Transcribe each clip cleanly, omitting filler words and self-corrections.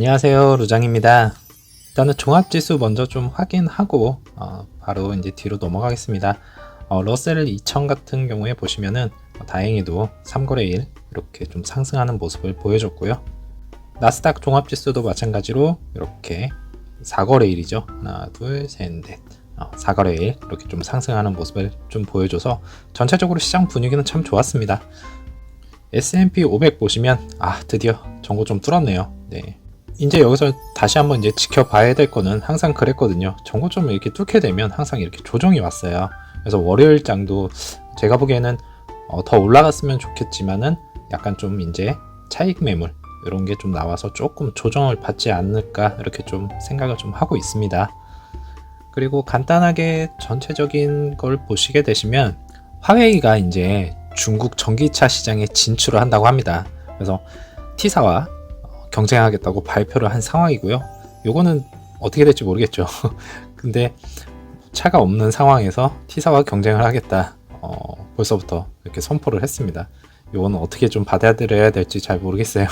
안녕하세요, 루장입니다. 일단은 종합지수 먼저 좀 확인하고 바로 이제 뒤로 넘어가겠습니다. 러셀 2000 같은 경우에 보시면은 다행히도 3거래일 이렇게 좀 상승하는 모습을 보여줬고요. 나스닥 종합지수도 마찬가지로 이렇게 4거래일이죠. 하나, 둘, 셋, 넷. 4거래일 이렇게 좀 상승하는 모습을 좀 보여줘서 전체적으로 시장 분위기는 참 좋았습니다. S&P 500 보시면 드디어 전고 좀 뚫었네요. 네. 이제 여기서 다시 한번 이제 지켜봐야 될 거는 항상 그랬거든요. 전고 좀 이렇게 뚫게 되면 항상 이렇게 조정이 왔어요. 그래서 월요일 장도 제가 보기에는 더 올라갔으면 좋겠지만은 약간 좀 이제 차익 매물 이런 게 좀 나와서 조금 조정을 받지 않을까 이렇게 좀 생각을 좀 하고 있습니다. 그리고 간단하게 전체적인 걸 보시게 되시면 화웨이가 이제 중국 전기차 시장에 진출을 한다고 합니다. 그래서 T사와 경쟁하겠다고 발표를 한 상황이고요. 요거는 어떻게 될지 모르겠죠. 근데 차가 없는 상황에서 T사와 경쟁을 하겠다. 벌써부터 이렇게 선포를 했습니다. 요거는 어떻게 좀 받아들여야 될지 잘 모르겠어요.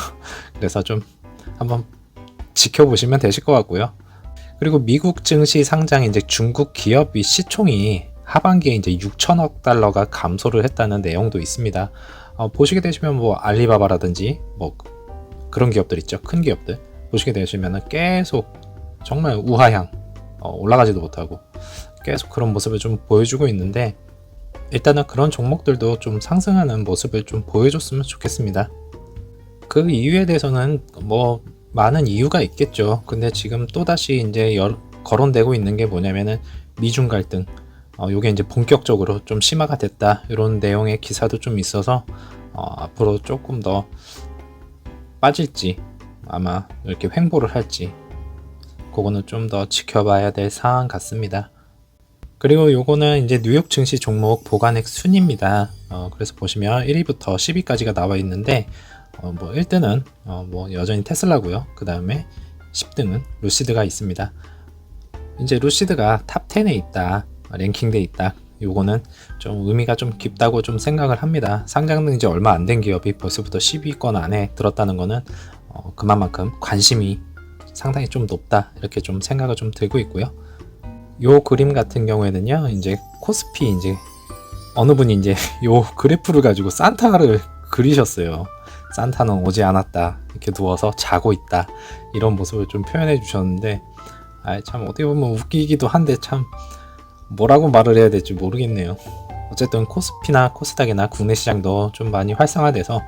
그래서 좀 한번 지켜보시면 되실 것 같고요. 그리고 미국 증시 상장 이제 중국 기업이 시총이 하반기에 이제 6천억 달러가 감소를 했다는 내용도 있습니다. 보시게 되시면 뭐 알리바바라든지 뭐 그런 기업들 있죠. 큰 기업들 보시게 되시면 계속 정말 우하향 올라가지도 못하고 계속 그런 모습을 좀 보여주고 있는데 일단은 그런 종목들도 좀 상승하는 모습을 좀 보여줬으면 좋겠습니다. 그 이유에 대해서는 뭐 많은 이유가 있겠죠. 근데 지금 또다시 이제 거론되고 있는 게 뭐냐면은 미중 갈등 요게 이제 본격적으로 좀 심화가 됐다 이런 내용의 기사도 좀 있어서 앞으로 조금 더 빠질지 아마 이렇게 횡보를 할지 그거는 좀 더 지켜봐야 될 사안 같습니다. 그리고 요거는 이제 뉴욕 증시 종목 보관액 순입니다. 그래서 보시면 1위부터 10위까지가 나와 있는데 뭐 1등은 뭐 여전히 테슬라고요. 그 다음에 10등은 루시드가 있습니다. 이제 루시드가 탑 10에 있다, 랭킹돼 있다. 요거는 좀 의미가 좀 깊다고 좀 생각을 합니다. 상장된 지 얼마 안 된 기업이 벌써부터 10위권 안에 들었다는 거는 그만큼 관심이 상당히 좀 높다 이렇게 좀 생각을 좀 들고 있고요. 요 그림 같은 경우에는요, 이제 코스피 이제 어느 분이 이제 요 그래프를 가지고 산타를 그리셨어요. 산타는 오지 않았다, 이렇게 누워서 자고 있다, 이런 모습을 좀 표현해 주셨는데 참 어떻게 보면 웃기기도 한데 참 뭐라고 말을 해야 될지 모르겠네요. 어쨌든 코스피나 코스닥이나 국내 시장도 좀 많이 활성화돼서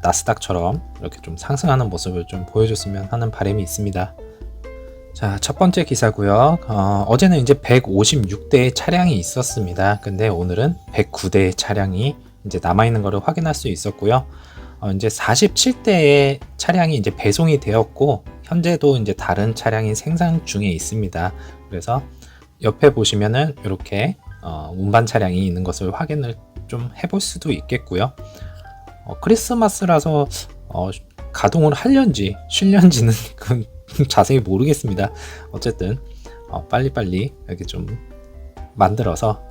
나스닥처럼 이렇게 좀 상승하는 모습을 좀 보여줬으면 하는 바람이 있습니다. 자, 첫 번째 기사고요. 어제는 이제 156대의 차량이 있었습니다. 근데 오늘은 109대의 차량이 이제 남아있는 것을 확인할 수 있었고요. 이제 47대의 차량이 이제 배송이 되었고, 현재도 이제 다른 차량이 생산 중에 있습니다. 그래서 옆에 보시면은 이렇게 운반 차량이 있는 것을 확인을 좀 해볼 수도 있겠고요. 크리스마스라서 가동을 할련지 쉴련지는 자세히 모르겠습니다. 어쨌든 빨리빨리 이렇게 좀 만들어서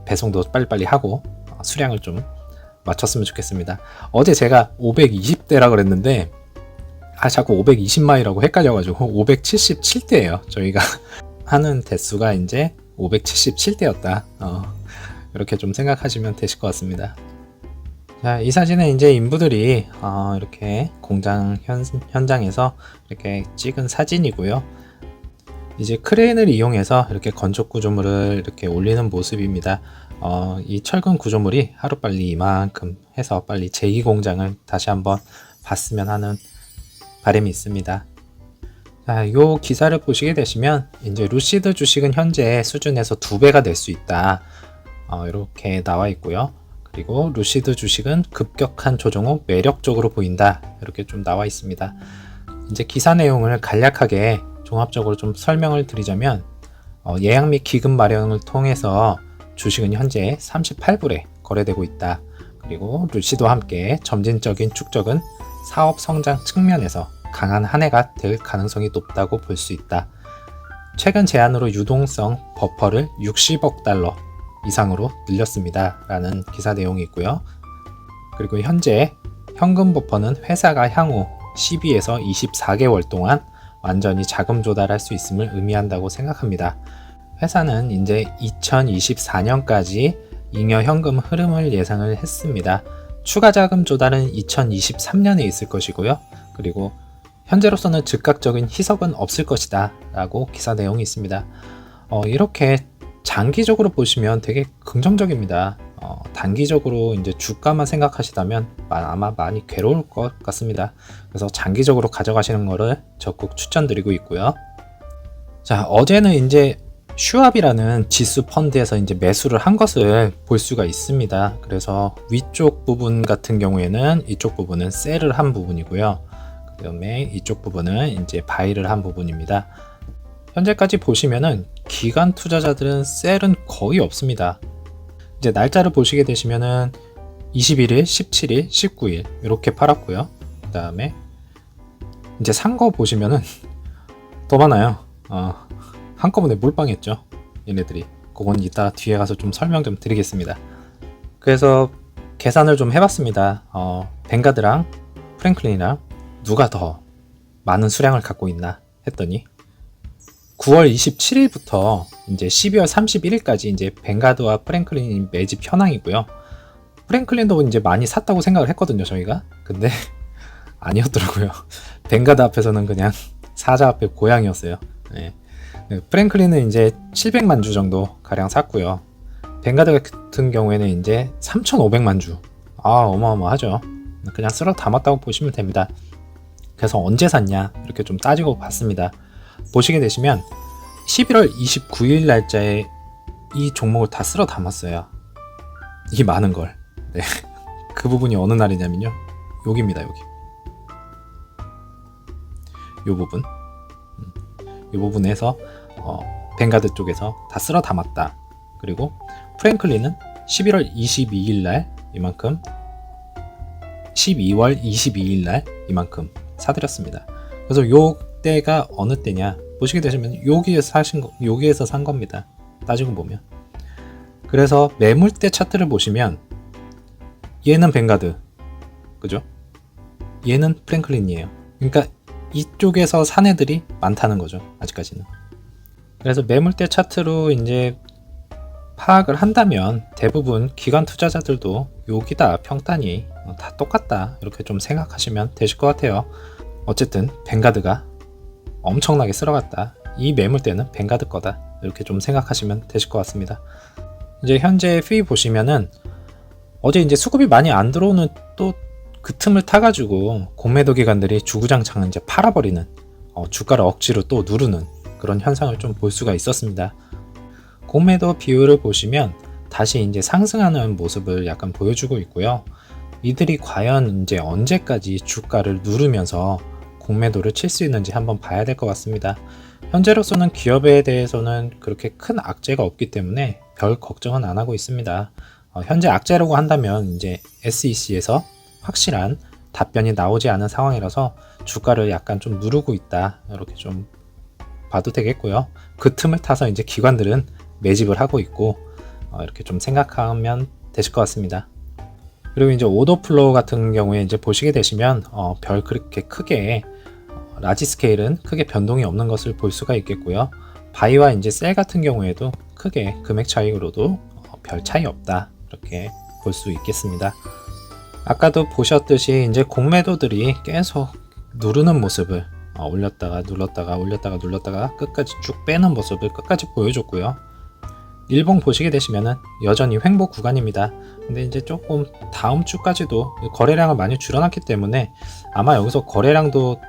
배송도 빨리빨리 하고 수량을 좀 맞췄으면 좋겠습니다. 어제 제가 520대라 그랬는데 자꾸 520마일이라고 헷갈려가지고 577대예요. 저희가 하는 대수가 이제 577대였다. 이렇게 좀 생각하시면 되실 것 같습니다. 자, 이 사진은 이제 인부들이 이렇게 공장 현장에서 이렇게 찍은 사진이고요. 이제 크레인을 이용해서 이렇게 건조 구조물을 이렇게 올리는 모습입니다. 이 철근 구조물이 하루빨리 이만큼 해서 빨리 제2공장을 다시 한번 봤으면 하는 바람이 있습니다. 자, 요 기사를 보시게 되시면 이제 루시드 주식은 현재 수준에서 2배가 될 수 있다, 이렇게 나와 있고요. 그리고 루시드 주식은 급격한 조정 후 매력적으로 보인다, 이렇게 좀 나와 있습니다. 이제 기사 내용을 간략하게 종합적으로 좀 설명을 드리자면 예약 및 기금 마련을 통해서 주식은 현재 38불에 거래되고 있다. 그리고 루시드와 함께 점진적인 축적은 사업 성장 측면에서 강한 한 해가 될 가능성이 높다고 볼 수 있다. 최근 제안으로 유동성 버퍼를 60억 달러 이상으로 늘렸습니다 라는 기사 내용이 있고요. 그리고 현재 현금 버퍼는 회사가 향후 12에서 24개월 동안 완전히 자금 조달할 수 있음을 의미한다고 생각합니다. 회사는 이제 2024년까지 잉여 현금 흐름을 예상을 했습니다. 추가 자금 조달은 2023년에 있을 것이고요. 그리고 현재로서는 즉각적인 희석은 없을 것이다 라고 기사 내용이 있습니다. 이렇게 장기적으로 보시면 되게 긍정적입니다. 단기적으로 이제 주가만 생각하시다면 아마 많이 괴로울 것 같습니다. 그래서 장기적으로 가져가시는 거를 적극 추천드리고 있고요. 자, 어제는 이제 슈왑이라는 지수 펀드에서 이제 매수를 한 것을 볼 수가 있습니다. 그래서 위쪽 부분 같은 경우에는 이쪽 부분은 셀을 한 부분이고요. 그 다음에 이쪽 부분은 이제 바이를 한 부분입니다. 현재까지 보시면은 기관 투자자들은 셀은 거의 없습니다. 이제 날짜를 보시게 되시면은 21일, 17일, 19일 이렇게 팔았고요. 그 다음에 이제 산 거 보시면은 더 많아요. 한꺼번에 몰빵했죠. 얘네들이. 그건 이따 뒤에 가서 좀 설명 좀 드리겠습니다. 그래서 계산을 좀 해봤습니다. 뱅가드랑 프랭클린이랑 누가 더 많은 수량을 갖고 있나 했더니 9월 27일부터 이제 12월 31일까지 이제 뱅가드와 프랭클린이 매집 현황이고요. 프랭클린도 이제 많이 샀다고 생각을 했거든요, 저희가. 근데 아니었더라고요. 뱅가드 앞에서는 그냥 사자 앞에 고양이였어요. 네. 프랭클린은 이제 700만 주 정도 가량 샀고요. 뱅가드 같은 경우에는 이제 3,500만 주. 어마어마하죠. 그냥 쓸어 담았다고 보시면 됩니다. 그래서 언제 샀냐 이렇게 좀 따지고 봤습니다. 보시게 되시면 11월 29일 날짜에 이 종목을 다 쓸어 담았어요. 이 많은 걸. 네. 그 부분이 어느 날이냐면요. 여기입니다. 여기. 요 부분. 이 부분에서 뱅가드 쪽에서 다 쓸어 담았다. 그리고 프랭클린은 11월 22일 날 이만큼, 12월 22일 날 이만큼 사드렸습니다. 그래서 요 때가 어느 때냐 보시게 되시면 여기에서 산 겁니다. 따지고 보면. 그래서 매물대 차트를 보시면 얘는 뱅가드, 그죠? 얘는 프랭클린이에요. 그러니까 이쪽에서 산 애들이 많다는 거죠. 아직까지는. 그래서 매물대 차트로 이제 파악을 한다면 대부분 기관 투자자들도 여기다 평단이 다 똑같다 이렇게 좀 생각하시면 되실 것 같아요. 어쨌든 뱅가드가 엄청나게 쓸어갔다. 이 매물대는 뱅가드 거다 이렇게 좀 생각하시면 되실 것 같습니다. 이제 현재 fee 보시면은 어제 이제 수급이 많이 안 들어오는 또 그 틈을 타가지고 공매도 기관들이 주구장창 이제 팔아버리는 주가를 억지로 또 누르는 그런 현상을 좀 볼 수가 있었습니다. 공매도 비율을 보시면 다시 이제 상승하는 모습을 약간 보여주고 있고요. 이들이 과연 이제 언제까지 주가를 누르면서 공매도를 칠 수 있는지 한번 봐야 될 것 같습니다. 현재로서는 기업에 대해서는 그렇게 큰 악재가 없기 때문에 별 걱정은 안 하고 있습니다. 현재 악재라고 한다면 이제 SEC에서 확실한 답변이 나오지 않은 상황이라서 주가를 약간 좀 누르고 있다 이렇게 좀 봐도 되겠고요. 그 틈을 타서 이제 기관들은 매집을 하고 있고 이렇게 좀 생각하면 되실 것 같습니다. 그리고 이제 오더 플로우 같은 경우에 이제 보시게 되시면 별 그렇게 크게 라지 스케일은 크게 변동이 없는 것을 볼 수가 있겠고요. 바이와 이제 셀 같은 경우에도 크게 금액 차이로도 별 차이 없다 이렇게 볼 수 있겠습니다. 아까도 보셨듯이 이제 공매도들이 계속 누르는 모습을 올렸다가 눌렀다가 올렸다가 눌렀다가 끝까지 쭉 빼는 모습을 끝까지 보여줬고요. 일봉 보시게 되시면은 여전히 횡보 구간입니다. 근데 이제 조금 다음 주까지도 거래량을 많이 줄여놨기 때문에 아마 여기서 거래량도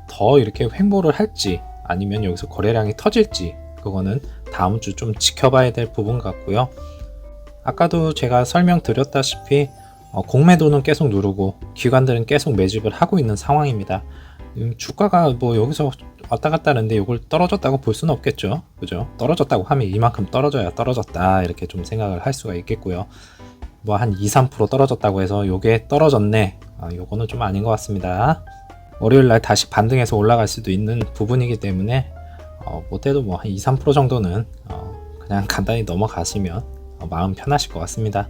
더 이렇게 횡보를 할지 아니면 여기서 거래량이 터질지 그거는 다음 주 좀 지켜봐야 될 부분 같고요. 아까도 제가 설명드렸다시피 공매도는 계속 누르고 기관들은 계속 매집을 하고 있는 상황입니다. 주가가 뭐 여기서 왔다 갔다 하는데 이걸 떨어졌다고 볼 수는 없겠죠. 그죠? 떨어졌다고 하면 이만큼 떨어져야 떨어졌다 이렇게 좀 생각을 할 수가 있겠고요. 뭐 한 2-3% 떨어졌다고 해서 요게 떨어졌네 요거는 좀 아닌 것 같습니다. 월요일날 다시 반등해서 올라갈 수도 있는 부분이기 때문에 못해도 뭐 한 2-3% 정도는 그냥 간단히 넘어가시면 마음 편하실 것 같습니다.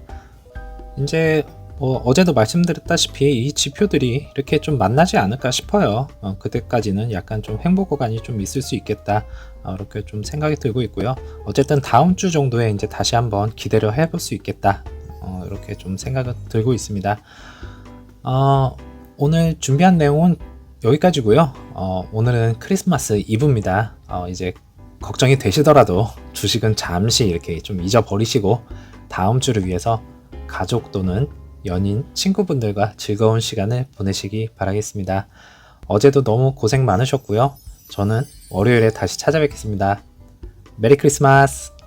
이제 어제도 말씀드렸다시피 이 지표들이 이렇게 좀 만나지 않을까 싶어요. 그때까지는 약간 좀 행복 구간이 좀 있을 수 있겠다. 이렇게 좀 생각이 들고 있고요. 어쨌든 다음 주 정도에 이제 다시 한번 기대를 해볼 수 있겠다. 이렇게 좀 생각이 들고 있습니다. 오늘 준비한 내용은 여기까지고요. 오늘은 크리스마스 이브입니다. 이제 걱정이 되시더라도 주식은 잠시 이렇게 좀 잊어버리시고 다음 주를 위해서 가족 또는 연인, 친구분들과 즐거운 시간을 보내시기 바라겠습니다. 어제도 너무 고생 많으셨고요. 저는 월요일에 다시 찾아뵙겠습니다. 메리 크리스마스!